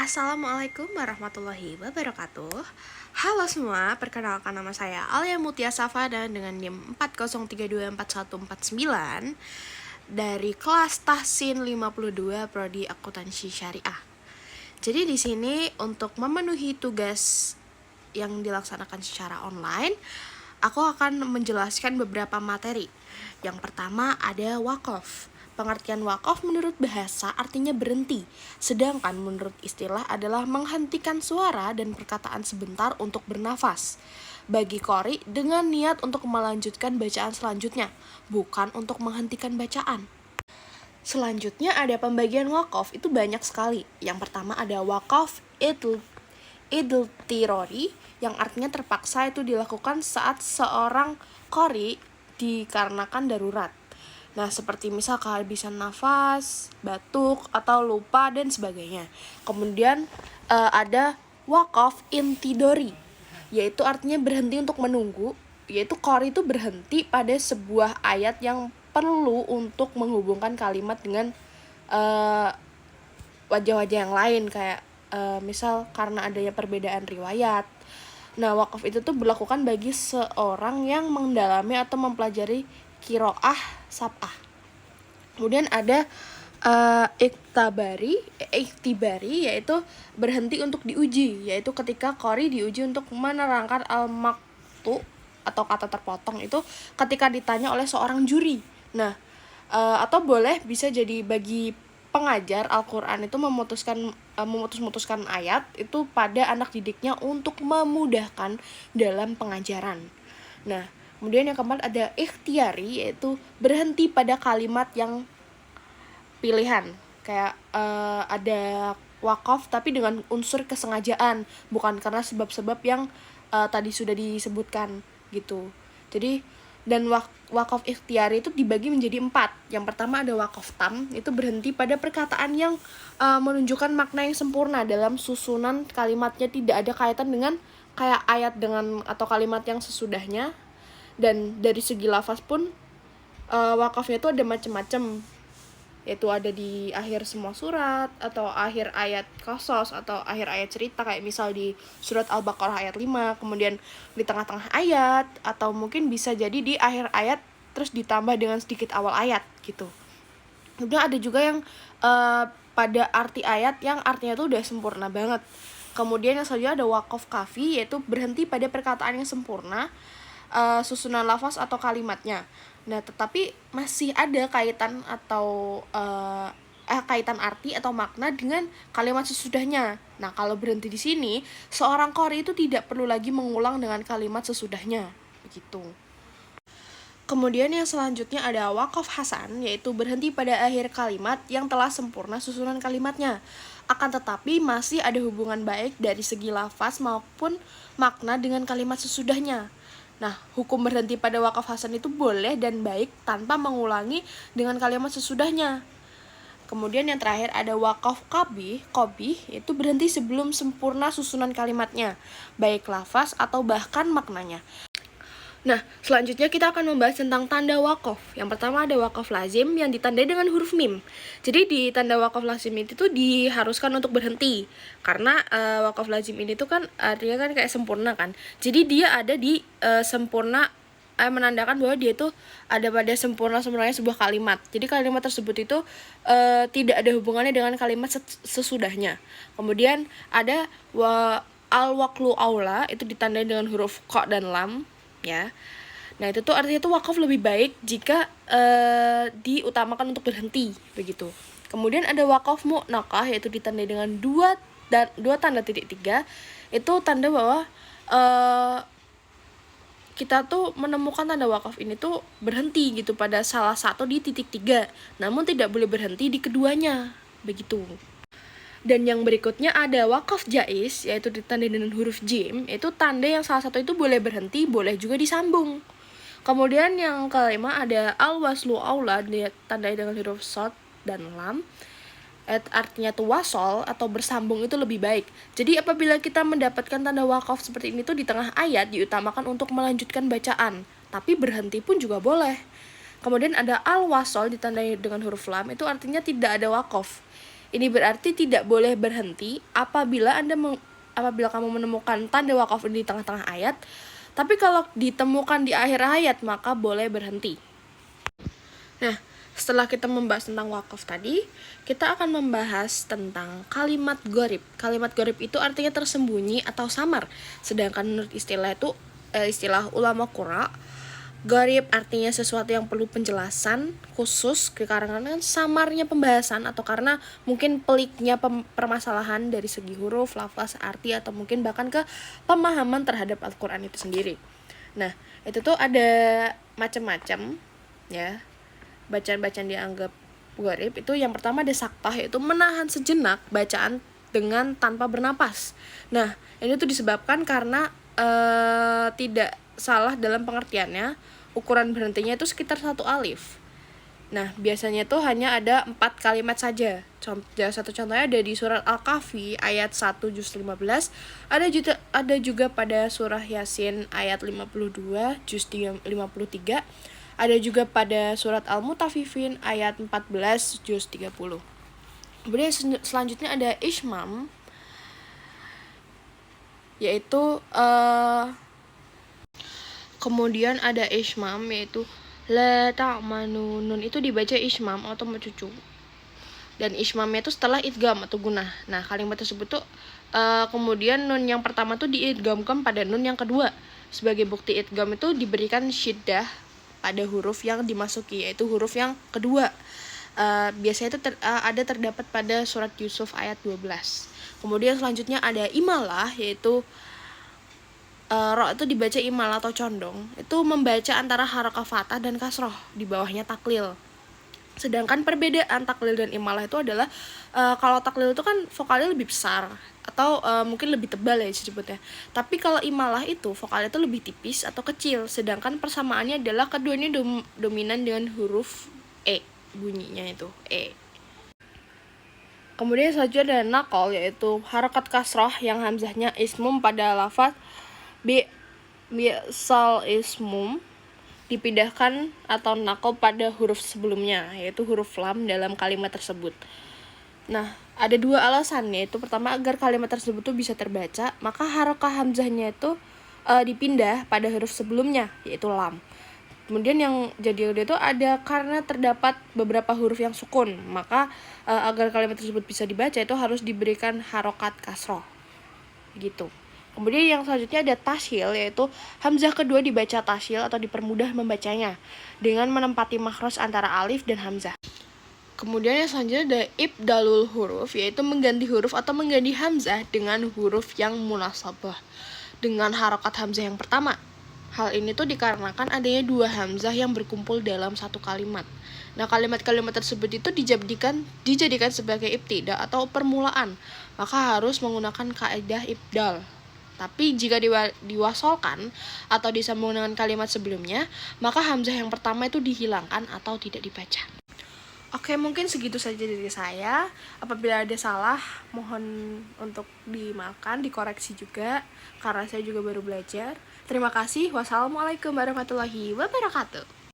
Assalamualaikum warahmatullahi wabarakatuh. Halo semua, perkenalkan nama saya Alia Mutia Safa dan dengan NIM 403241149 dari kelas Tahsin 52 Prodi Akuntansi Syariah. Jadi di sini untuk memenuhi tugas yang dilaksanakan secara online, aku akan menjelaskan beberapa materi. Yang pertama ada wakaf. Pengertian wakaf menurut bahasa artinya berhenti, sedangkan menurut istilah adalah menghentikan suara dan perkataan sebentar untuk bernafas. Bagi qori dengan niat untuk melanjutkan bacaan selanjutnya, bukan untuk menghentikan bacaan. Selanjutnya ada pembagian wakaf, itu banyak sekali. Yang pertama ada wakaf idul-tirori, yang artinya terpaksa itu dilakukan saat seorang qori dikarenakan darurat. Nah, seperti misal kehabisan nafas, batuk, atau lupa, dan sebagainya. Kemudian ada wakaf intidori, yaitu artinya berhenti untuk menunggu, yaitu qori itu berhenti pada sebuah ayat yang perlu untuk menghubungkan kalimat dengan wajah-wajah yang lain, kayak misal karena adanya perbedaan riwayat. Nah, wakaf itu tuh berlakukan bagi seorang yang mendalami atau mempelajari qiraah sab'ah. Kemudian ada iktibari, yaitu berhenti untuk diuji, yaitu ketika qori diuji untuk menerangkan al-maqtu atau kata terpotong itu ketika ditanya oleh seorang juri. Nah, atau boleh bisa jadi bagi pengajar Al-Quran itu memutuskan ayat itu pada anak didiknya untuk memudahkan dalam pengajaran. Nah, kemudian yang keempat ada ikhtiari, yaitu berhenti pada kalimat yang pilihan. Kayak ada wakaf tapi dengan unsur kesengajaan, bukan karena sebab-sebab yang tadi sudah disebutkan gitu. Jadi dan wakaf ikhtiari itu dibagi menjadi 4. Yang pertama ada wakaf tam, itu berhenti pada perkataan yang menunjukkan makna yang sempurna dalam susunan kalimatnya, tidak ada kaitan dengan kayak ayat dengan atau kalimat yang sesudahnya. Dan dari segi lafaz pun wakafnya itu ada macam-macam, yaitu ada di akhir semua surat, atau akhir ayat qasas, atau akhir ayat cerita, kayak misal di surat Al-Baqarah ayat 5, kemudian di tengah-tengah ayat, atau mungkin bisa jadi di akhir ayat terus ditambah dengan sedikit awal ayat gitu. Kemudian ada juga yang pada arti ayat yang artinya tuh udah sempurna banget. Kemudian yang selanjutnya ada wakaf kafi, yaitu berhenti pada perkataan yang sempurna, susunan lafaz atau kalimatnya. Nah, tetapi masih ada kaitan atau kaitan arti atau makna dengan kalimat sesudahnya. Nah, kalau berhenti di sini, seorang qori itu tidak perlu lagi mengulang dengan kalimat sesudahnya, begitu. Kemudian yang selanjutnya ada wakaf hasan, yaitu berhenti pada akhir kalimat yang telah sempurna susunan kalimatnya. Akan tetapi masih ada hubungan baik dari segi lafaz maupun makna dengan kalimat sesudahnya. Nah, hukum berhenti pada wakaf hasan itu boleh dan baik tanpa mengulangi dengan kalimat sesudahnya. Kemudian yang terakhir ada wakaf qabih, yaitu berhenti sebelum sempurna susunan kalimatnya, baik lafaz atau bahkan maknanya. Nah, selanjutnya kita akan membahas tentang tanda wakaf. Yang pertama ada wakaf lazim yang ditandai dengan huruf mim. Jadi di tanda wakaf lazim itu tuh diharuskan untuk berhenti, karena wakaf lazim ini tuh kan artinya kan kayak sempurna kan. Jadi dia ada di sempurna, menandakan bahwa dia tuh ada pada sempurnanya sebuah kalimat. Jadi kalimat tersebut itu tidak ada hubungannya dengan kalimat sesudahnya. Kemudian ada al-waqlu aula, itu ditandai dengan huruf qa dan lam, ya. Nah, itu tuh artinya tuh wakaf lebih baik jika diutamakan untuk berhenti, begitu. Kemudian ada wakaf mu'naqah, yaitu ditandai dengan dua tanda titik 3. Itu tanda bahwa kita tuh menemukan tanda wakaf ini tuh berhenti gitu pada salah satu di titik 3, namun tidak boleh berhenti di keduanya, begitu. Dan yang berikutnya ada wakaf jaiz, yaitu ditandai dengan huruf jim, itu tanda yang salah satu itu boleh berhenti, boleh juga disambung. Kemudian yang kelima ada al-waslu aula, ditandai dengan huruf shad dan lam, artinya tuh wasol atau bersambung itu lebih baik. Jadi apabila kita mendapatkan tanda wakaf seperti ini tuh di tengah ayat, diutamakan untuk melanjutkan bacaan, tapi berhenti pun juga boleh. Kemudian ada al-wasol ditandai dengan huruf lam, itu artinya tidak ada wakaf. Ini berarti tidak boleh berhenti apabila kamu menemukan tanda wakaf di tengah-tengah ayat, tapi kalau ditemukan di akhir ayat maka boleh berhenti. Nah, setelah kita membahas tentang wakaf tadi, kita akan membahas tentang kalimat gharib. Kalimat gharib itu artinya tersembunyi atau samar. Sedangkan menurut istilah ulama qurra, gharib artinya sesuatu yang perlu penjelasan khusus dikarenakan samarnya pembahasan atau karena mungkin peliknya permasalahan dari segi huruf, lafaz, arti, atau mungkin bahkan ke pemahaman terhadap Al-Quran itu sendiri. Nah, itu tuh ada macam-macam ya. Bacaan-bacaan dianggap gharib itu yang pertama ada saktah, yaitu menahan sejenak bacaan dengan tanpa bernapas. Nah, ini tuh disebabkan karena tidak salah dalam pengertiannya, ukuran berhentinya itu sekitar 1 alif. Nah, biasanya tuh hanya ada 4 kalimat saja. Satu contohnya ada di surat Al-Kahfi ayat 1 juz 15, ada juga pada surah Yasin ayat 52 juz 53, ada juga pada surat Al-Mutaffifin ayat 14 juz 30. Kemudian selanjutnya ada ismam, yaitu kemudian ada ismam, yaitu la ta'manu, nun itu dibaca ismam atau mencucu. Dan ismamnya itu setelah idgham atau gunah. Nah, kalimat tersebut tuh kemudian nun yang pertama tuh diidghamkan pada nun yang kedua. Sebagai bukti idgham itu diberikan syiddah pada huruf yang dimasuki, yaitu huruf yang kedua. Biasanya itu terdapat pada surat Yusuf ayat 12. Kemudian selanjutnya ada imalah, yaitu ro itu dibaca imalah atau condong. Itu membaca antara harakah fathah dan kasroh, di bawahnya taklil. Sedangkan perbedaan taklil dan imalah itu adalah kalau taklil itu kan vokalnya lebih besar atau mungkin lebih tebal ya disebutnya. Tapi kalau imalah itu vokalnya itu lebih tipis atau kecil. Sedangkan persamaannya adalah keduanya dominan dengan huruf E, bunyinya itu E. Kemudian selanjutnya ada nakol, yaitu harakat kasroh yang hamzahnya ismum pada lafaz bi'sal ismum dipindahkan atau nakal pada huruf sebelumnya, yaitu huruf lam dalam kalimat tersebut. Nah, ada 2 alasan, yaitu pertama agar kalimat tersebut tuh bisa terbaca, maka harakah hamzahnya itu dipindah pada huruf sebelumnya, yaitu lam. Kemudian yang jadi itu ada karena terdapat beberapa huruf yang sukun, maka agar kalimat tersebut bisa dibaca itu harus diberikan harokat kasroh, gitu. Kemudian yang selanjutnya ada tashil, yaitu hamzah kedua dibaca tashil atau dipermudah membacanya dengan menempati makhraj antara alif dan hamzah. Kemudian yang selanjutnya ada ibdalul huruf, yaitu mengganti huruf atau mengganti hamzah dengan huruf yang munasabah dengan harokat hamzah yang pertama. Hal ini tuh dikarenakan adanya 2 hamzah yang berkumpul dalam satu kalimat. Nah, kalimat-kalimat tersebut itu dijadikan sebagai ibtida atau permulaan, maka harus menggunakan kaidah ibdal. Tapi jika diwasolkan atau disambung dengan kalimat sebelumnya, maka hamzah yang pertama itu dihilangkan atau tidak dibaca. Oke, mungkin segitu saja dari saya. Apabila ada salah, mohon untuk dimaafkan, dikoreksi juga, karena saya juga baru belajar. Terima kasih. Wassalamualaikum warahmatullahi wabarakatuh.